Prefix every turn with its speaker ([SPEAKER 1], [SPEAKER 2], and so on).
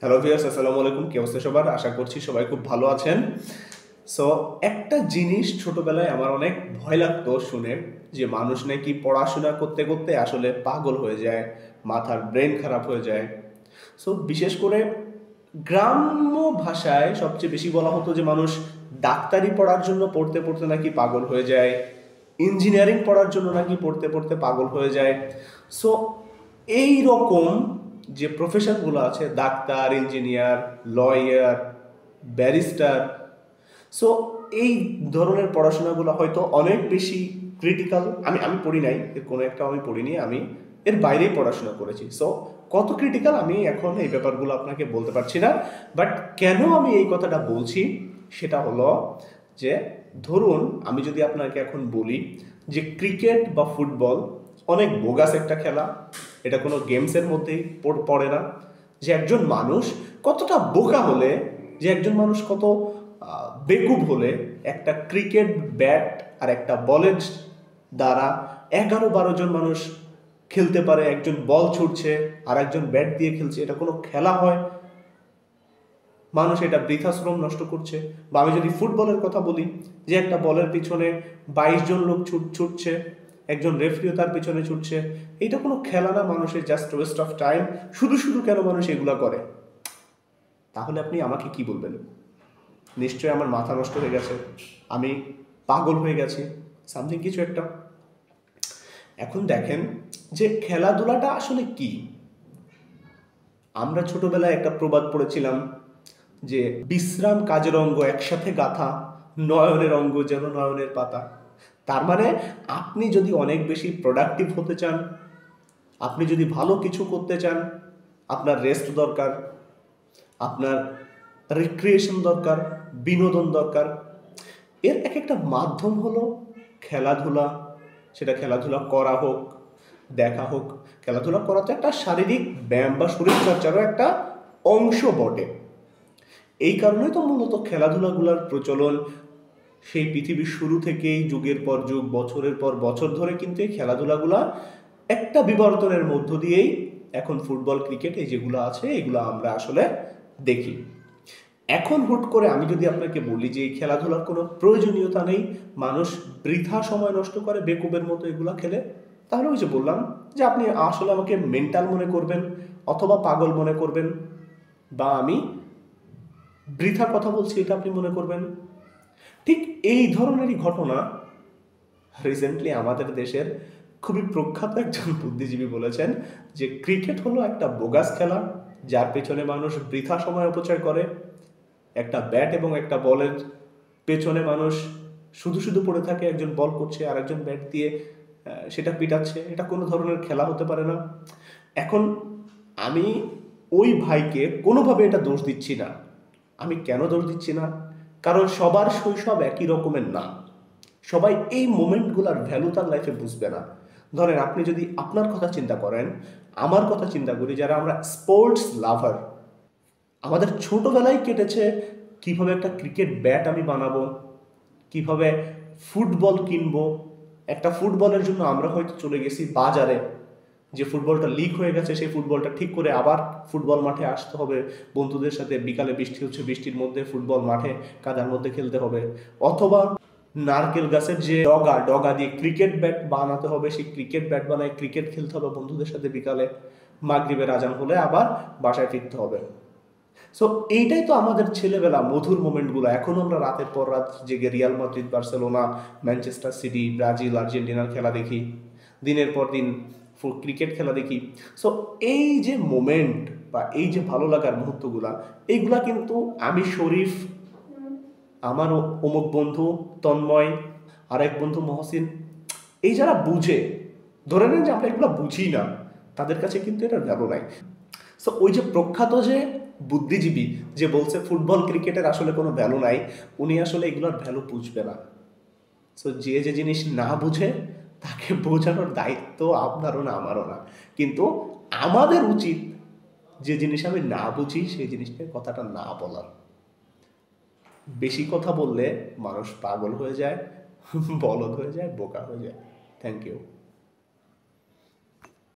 [SPEAKER 1] Hello viewers, আসসালামু আলাইকুম। কি অবস্থা সবার? আশা করছি সবাই খুব ভালো আছেন। সো একটা জিনিস ছোটবেলায় আমার অনেক ভয় লাগতো শুনে, যে মানুষ নাকি পড়াশোনা করতে করতে আসলে পাগল হয়ে যায়, মাথার ব্রেন খারাপ হয়ে যায়। সো বিশেষ করে গ্রাম্য ভাষায় সবচেয়ে বেশি বলা হতো যে মানুষ ডাক্তারি পড়ার জন্য পড়তে পড়তে নাকি পাগল হয়ে যায়, ইঞ্জিনিয়ারিং পড়ার জন্য নাকি পড়তে পড়তে পাগল হয়ে যায়। সো এই রকম যে প্রফেশনগুলো আছে, doctor, engineer, lawyer, barrister, so এই ধরনের পড়াশোনাগুলো হয়তো অনেক বেশি ক্রিটিক্যাল। আমি আমি পড়ি নাই, এর কোনো একটা আমি পড়িনি, আমি এর বাইরেই পড়াশোনা করেছি। সো কত ক্রিটিক্যাল আমি এখন এই ব্যাপারগুলো আপনাকে বলতে পারছি না। বাট কেন আমি এই কথাটা বলছি সেটা হলো যে, ধরুন আমি যদি আপনাকে এখন বলি যে ক্রিকেট বা ফুটবল অনেক বোগাস একটা খেলা, এটা কোনো গেমসের মধ্যেই পড়ে না। যে একজন মানুষ কতটা বোকা হলে, যে একজন মানুষ কত বেকুব হলে একটা ক্রিকেট ব্যাট আর একটা বলের দ্বারা 11-12 জন মানুষ খেলতে পারে। একজন বল ছুটছে আর একজন ব্যাট দিয়ে খেলছে, এটা কোনো খেলা হয়? মানুষ এটা বৃথা শ্রম নষ্ট করছে। বা আমি যদি ফুটবলের কথা বলি, যে একটা বলের পিছনে 22 জন লোক ছুটছে, একজন রেফারিও তার পিছনে ছুটছে, এটা কোনো খেলা না, মানুষের জাস্ট ওয়েস্ট অফ টাইম। শুধু শুধু কেন মানুষ এগুলা করে? তাহলে আপনি আমাকে কি বলবেন? নিশ্চয়ই আমার মাথা নষ্ট হয়ে গেছে, আমি পাগল হয়ে গেছি, সামথিং কিছু একটা। এখন দেখেন যে খেলাধুলাটা আসলে কি। আমরা ছোটবেলায় একটা প্রবাদ পড়েছিলাম যে বিশ্রাম কাজের অঙ্গ একসাথে গাথা, নয়নের অঙ্গ যেন নয়নের পাতা। তার মানে আপনি যদি অনেক বেশি প্রোডাক্টিভ হতে চান, আপনি যদি ভালো কিছু করতে চান, আপনার রেস্ট দরকার, আপনার রিক্রিয়েশন দরকার, বিনোদন দরকার। এর এক একটা মাধ্যম হলো খেলাধুলা। সেটা খেলাধুলা করা হোক, দেখা হোক। খেলাধুলা করা তো একটা শারীরিক ব্যায়াম বা শরীরচর্চারও একটা অংশ বটে। এই কারণেই তো মূলত খেলাধুলাগুলোর প্রচলন। সেই পৃথিবীর শুরু থেকেই যুগের পর যুগ, বছরের পর বছর ধরে কিন্তু এই খেলাধুলাগুলা একটা বিবর্তনের মধ্য দিয়েই এখন ফুটবল, ক্রিকেট এই যেগুলো আছে এগুলো আমরা আসলে দেখি। এখন হুট করে আমি যদি আপনাকে বলি যে এই খেলাধুলার কোনো প্রয়োজনীয়তা নেই, মানুষ বৃথা সময় নষ্ট করে বেকুবের মতো এগুলা খেলে, তাহলে ওই যে বললাম যে আপনি আসলে আমাকে মেন্টাল মনে করবেন, অথবা পাগল মনে করবেন, বা আমি বৃথা কথা বলছি এটা আপনি মনে করবেন। ঠিক এই ধরনেরই ঘটনা রিসেন্টলি আমাদের দেশের খুবই প্রখ্যাত একজন বুদ্ধিজীবী বলেছেন যে ক্রিকেট হলো একটা বোগাস খেলা, যার পেছনে মানুষ বৃথা সময় অপচয় করে। একটা ব্যাট এবং একটা বলের পেছনে মানুষ শুধু শুধু পড়ে থাকে, একজন বল করছে আর একজন ব্যাট দিয়ে সেটা পিটাচ্ছে। এটা কোনো ধরনের খেলা হতে পারে না। এখন আমি ওই ভাইকে কোনোভাবে এটা দোষ দিচ্ছি না। আমি কেন দোষ দিচ্ছি না? কারণ সবার শৈশব একই রকমের না। সবাই এই মোমেন্টগুলোর ভ্যালু তার লাইফে বুঝবে না। ধরেন আপনি যদি আপনার কথা চিন্তা করেন, আমার কথা চিন্তা করি, যারা আমরা স্পোর্টস লাভার, আমাদের ছোটবেলায় কেটেছে কিভাবে একটা ক্রিকেট ব্যাট আমি বানাবো, কিভাবে ফুটবল কিনবো। একটা ফুটবলের জন্য আমরা হয়তো চলে গেছি বাজারে, যে ফুটবলটা লিক হয়ে গেছে সেই ফুটবলটা ঠিক করে আবার ফুটবল মাঠে আসতে হবে, বন্ধুদের সাথে বিকালে বৃষ্টি হচ্ছে, বৃষ্টির মধ্যে ফুটবল মাঠে কাদার মধ্যে খেলতে হবে। অথবা নারকেল গাছের যে ডগা, ডগা দিয়ে ক্রিকেট ব্যাট বানাতে হবে, সেই ক্রিকেট ব্যাট বানায় ক্রিকেট খেলতে হবে বন্ধুদের সাথে বিকালে, মাগরিবের আজান হলে আবার বাসায় ফিরতে হবে। সো এইটাই তো আমাদের ছেলেবেলা, মধুর মোমেন্টগুলো। এখনো আমরা রাতের পর রাত জেগে Real Madrid, Barcelona, Manchester city, Brazil, আর্জেন্টিনার খেলা দেখি, দিনের পর দিন ক্রিকেট খেলা দেখি। সো এই যে মোমেন্ট বা এই যে ভালো লাগার মুহূর্তগুলা, এইগুলা কিন্তু আমি, শরীফ, আমার অমুক বন্ধু তন্ময়, আর এক বন্ধু মহসিন, এই যারা বুঝে, ধরে নেন যে আমরা এগুলো বুঝি না, তাদের কাছে কিন্তু এটার ভ্যালু নাই। সো ওই যে প্রখ্যাত যে বুদ্ধিজীবী যে বলছে ফুটবল ক্রিকেটের আসলে কোনো ভ্যালু নাই, উনি আসলে এগুলোর ভ্যালু বুঝবে না। সো যে যে জিনিস না বুঝে তাকে বোঝানোর দায়িত্ব আপনারও না, আমারও না। কিন্তু আমাদের উচিত যে জিনিস আমি না বুঝি সেই জিনিসটা কথাটা না বলার। বেশি কথা বললে মানুষ পাগল হয়ে যায়, বলদ হয়ে যায়, বোকা হয়ে যায়। Thank you.